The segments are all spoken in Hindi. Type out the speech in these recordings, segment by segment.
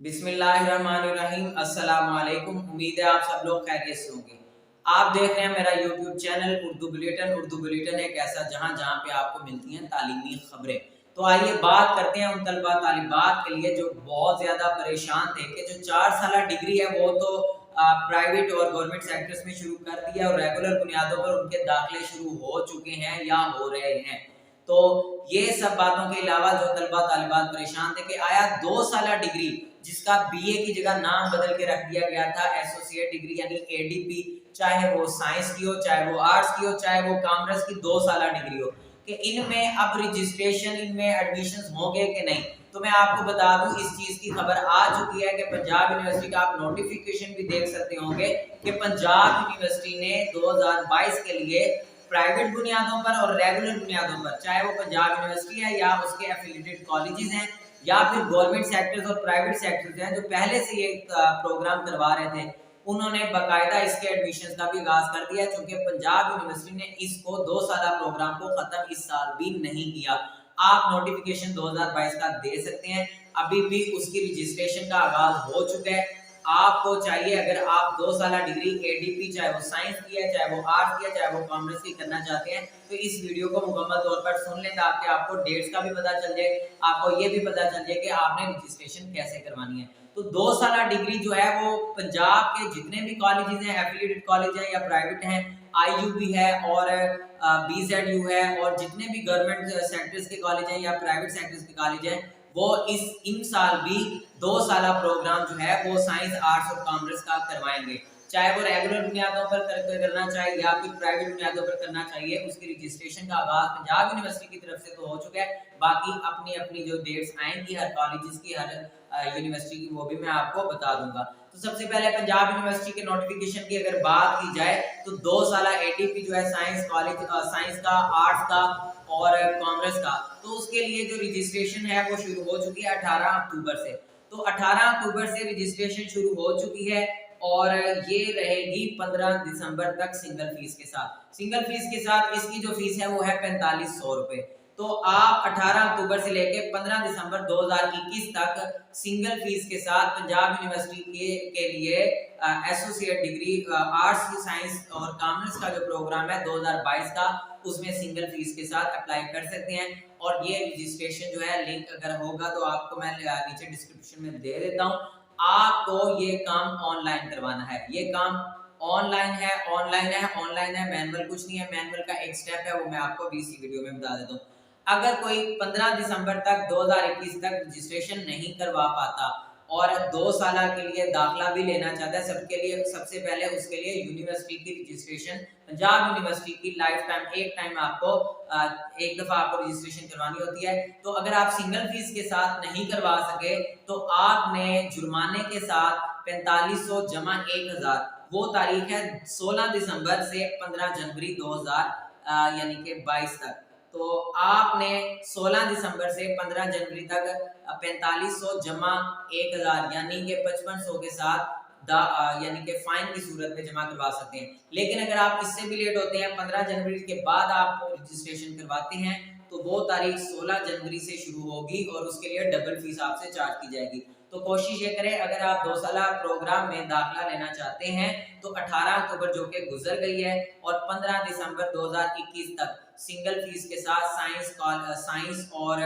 बिस्मिल्लाहिर्रहमानिर्रहीम। अस्सलाम वालेकुम। उम्मीद है आप सब लोग खैरियत से होंगे। आप देख रहे हैं मेरा YouTube channel Urdu bulletin. Urdu bulletin एक ऐसा जहां पे आपको मिलती हैं तालीमी खबरें। तो आइए बात करते हैं उन तलबा तालिबात के लिए जो बहुत ज़्यादा परेशान थे कि जो 4 साल डिग्री है वो तो प्राइवेट और गवर्नमेंट सेक्टर्स में शुरू कर दिया और रेगुलर बुनियादों पर उनके दाखिले शुरू हो चुके हैं या हो रहे हैं। तो ये सब बातों के अलावा जो तलबा तालिबात परेशान थे कि आया 2 साल डिग्री जिसका बीए की जगह नाम बदल के रख दिया गया था एसोसिएट डिग्री यानी एडीपी, चाहे वो साइंस की हो, चाहे वो आर्ट्स की हो, चाहे वो कॉमर्स की 2 साल डिग्री हो, कि इनमें अब रजिस्ट्रेशन इनमें एडमिशन होंगे कि नहीं। तो मैं आपको बता दूं इस चीज की खबर आ चुकी है कि पंजाब यूनिवर्सिटी का आप नोटिफिकेशन भी देख सकते होंगे कि पंजाब यूनिवर्सिटी ने 2022 के लिए प्राइवेट बुनियादों पर और रेगुलर बुनियादों पर, चाहे वो पंजाब यूनिवर्सिटी है या उसके एफिलिएटेड कॉलेजेस हैं या फिर गवर्नमेंट सेक्टर्स और प्राइवेट सेक्टर्स हैं जो पहले से ये प्रोग्राम करवा रहे थे, उन्होंने बाकायदा इसके एडमिशन का भी आगाज कर दिया। क्योंकि पंजाब यूनिवर्सिटी ने इसको 2 साल प्रोग्राम को खत्म इस साल भी नहीं किया। आप नोटिफिकेशन 2022 का दे सकते हैं, अभी भी उसकी रजिस्ट्रेशन का आगाज हो चुका है। आपको चाहिए अगर आप 2 साल डिग्री एडीपी, चाहे वो साइंस की है, चाहे वो आर्ट्स की है, चाहे वो कॉमर्स की करना चाहते हैं, तो इस वीडियो को मुकम्मल तौर पर सुन लें ताकि आपको डेट्स का भी पता चल जाए, आपको ये भी पता चल जाए कि आपने रजिस्ट्रेशन कैसे करवानी है। तो 2 साल डिग्री जो है वो पंजाब के जितने भी कॉलेजेस हैं, एफिलिएटेड कॉलेज हैं या प्राइवेट हैं, आईयू भी है और बीजेडयू है, और जितने भी गवर्नमेंट सेक्टर्स के कॉलेज हैं या प्राइवेट सेक्टर्स के कॉलेज हैं, वो इन साल भी 2 साल प्रोग्राम जो है वो साइंस, आर्ट्स और कॉमर्स का करवाएंगे। चाहे वो रेगुलर बुनियादों पर करना चाहिए या फिर प्राइवेट बुनियादों पर करना चाहिए, उसकी रजिस्ट्रेशन का आगाज पंजाब यूनिवर्सिटी की तरफ से तो हो चुका है। बाकी अपनी अपनी जो डेट्स आएंगी हर कॉलेजेस की, हर यूनिवर्सिटी की, वो भी मैं आपको बता दूंगा। तो सबसे पहले पंजाब यूनिवर्सिटी के नोटिफिकेशन की अगर बात की जाए तो 2 साल एडीपी जो है साइंस कॉलेज, साइंस का, आर्ट्स का और कॉमर्स का, तो उसके लिए जो रजिस्ट्रेशन है वो शुरू हो चुकी है 18 अक्टूबर से। तो 18 अक्टूबर से रजिस्ट्रेशन शुरू हो चुकी है और ये रहेगी 15 दिसंबर तक सिंगल फीस के साथ। सिंगल फीस के साथ इसकी जो फीस है वो है 4500 रुपए। तो आप 18 अक्टूबर से लेके 15 दिसंबर 2021 तक सिंगल फीस के साथ पंजाब यूनिवर्सिटी के लिए एसोसिएट डिग्री आर्ट्स, साइंस और कॉमर्स का जो प्रोग्राम है 2022 का, उसमें सिंगल फीस के साथ अप्लाई कर सकते हैं। और ये रजिस्ट्रेशन जो है, लिंक अगर होगा तो आपको मैं नीचे डिस्क्रिप्शन में दे देता हूँ। आपको ये काम ऑनलाइन करवाना है, ये काम ऑनलाइन है, ऑनलाइन है, मैनुअल कुछ नहीं है। मैनुअल का एक स्टेप है, वो मैं आपको अभी इसी वीडियो में बता देता हूँ। अगर कोई 15 दिसंबर तक 2021 तक रजिस्ट्रेशन नहीं करवा पाता और 2 साल के लिए दाखिला भी लेना चाहता है, सबके लिए सबसे पहले उसके लिए यूनिवर्सिटी की रजिस्ट्रेशन, पंजाब यूनिवर्सिटी की लाइफ टाइम, एक टाइम आपको एक दफा आपको रजिस्ट्रेशन करवानी होती है। तो अगर आप सिंगल फीस के साथ नहीं करवा सके तो आपने जुर्माने के साथ 4500 जमा 1000, वो तारीख है 16 दिसंबर से 15 जनवरी 2000 यानी कि 22 तक। तो आपने 16 दिसंबर से 15 जनवरी तक 4500 जमा 1000 यानी कि 5500 के साथ यानी कि फाइन की सूरत में जमा करवा सकते हैं। लेकिन अगर आप इससे भी लेट होते हैं, 15 जनवरी के बाद आप रजिस्ट्रेशन करवाते हैं, तो वो तारीख 16 जनवरी से शुरू होगी और उसके लिए डबल फीस आपसे चार्ज की जाएगी। तो कोशिश ये करें, अगर आप 2 साल प्रोग्राम में दाखिला लेना चाहते हैं तो 18 अक्टूबर जो कि गुजर गई है और 15 दिसंबर 2021 तक सिंगल फीस के साथ साइंस और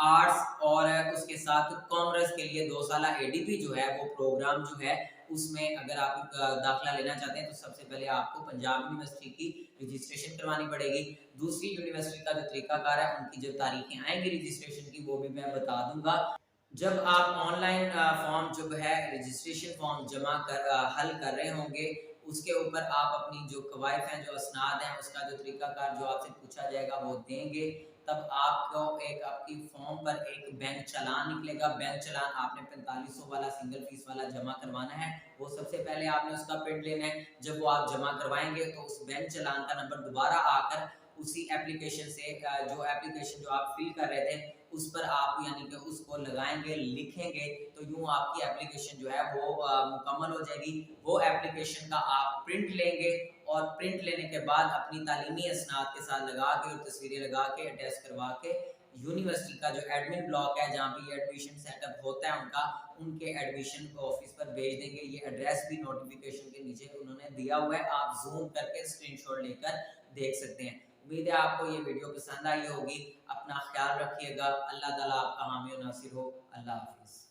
आर्ट्स और उसके साथ कॉमर्स के लिए 2 साल एडीपी जो है वो प्रोग्राम जो है, उसमें अगर आप दाखिला लेना चाहते हैं तो सबसे पहले आपको पंजाब यूनिवर्सिटी की रजिस्ट्रेशन करवानी पड़ेगी। दूसरी यूनिवर्सिटी का जो तरीकाकार है, उनकी जो तारीखें आएंगी रजिस्ट्रेशन की, वो भी मैं बता दूंगा। जब आप ऑनलाइन फॉर्म जो है रजिस्ट्रेशन फॉर्म जमा कर हल कर रहे होंगे, उसके ऊपर आप अपनी जो कवायद हैं, जो असनाद हैं, उसका जो तरीकाकार जो आपसे पूछा जाएगा वो देंगे। तब आपको एक आपकी फॉर्म पर एक बैंक चालान निकलेगा। बैंक चालान आपने 4500 वाला सिंगल फीस वाला जमा करवाना है, वो सबसे पहले आपने उसका प्रिंट लेना है। जब वो आप जमा करवाएंगे तो उस बैंक चालान का नंबर दोबारा आकर उसी एप्लीकेशन से जो एप्लीकेशन जो आप फिल कर रहे थे उस पर आप यानी कि उसको लगाएंगे, लिखेंगे, तो यूं आपकी एप्लीकेशन जो है वो मुकम्मल हो जाएगी। वो एप्लीकेशन का आप प्रिंट लेंगे और प्रिंट लेने के बाद अपनी तालीमी असनाद के साथ लगा के और तस्वीरें लगा के अटैच करवा के यूनिवर्सिटी का जो एडमिन ब्लॉक है जहाँ पे ये एडमिशन सेटअप होता है उनका, उनके एडमिशन ऑफिस पर भेज देंगे। ये एड्रेस भी नोटिफिकेशन के नीचे उन्होंने दिया हुआ है, आप जूम करके स्क्रीनशॉट लेकर देख सकते हैं। उम्मीद है आपको ये वीडियो पसंद आई होगी। अपना ख्याल रखिएगा। अल्लाह ताला आपका हामी और नासिर हो। अल्लाह हाफिज।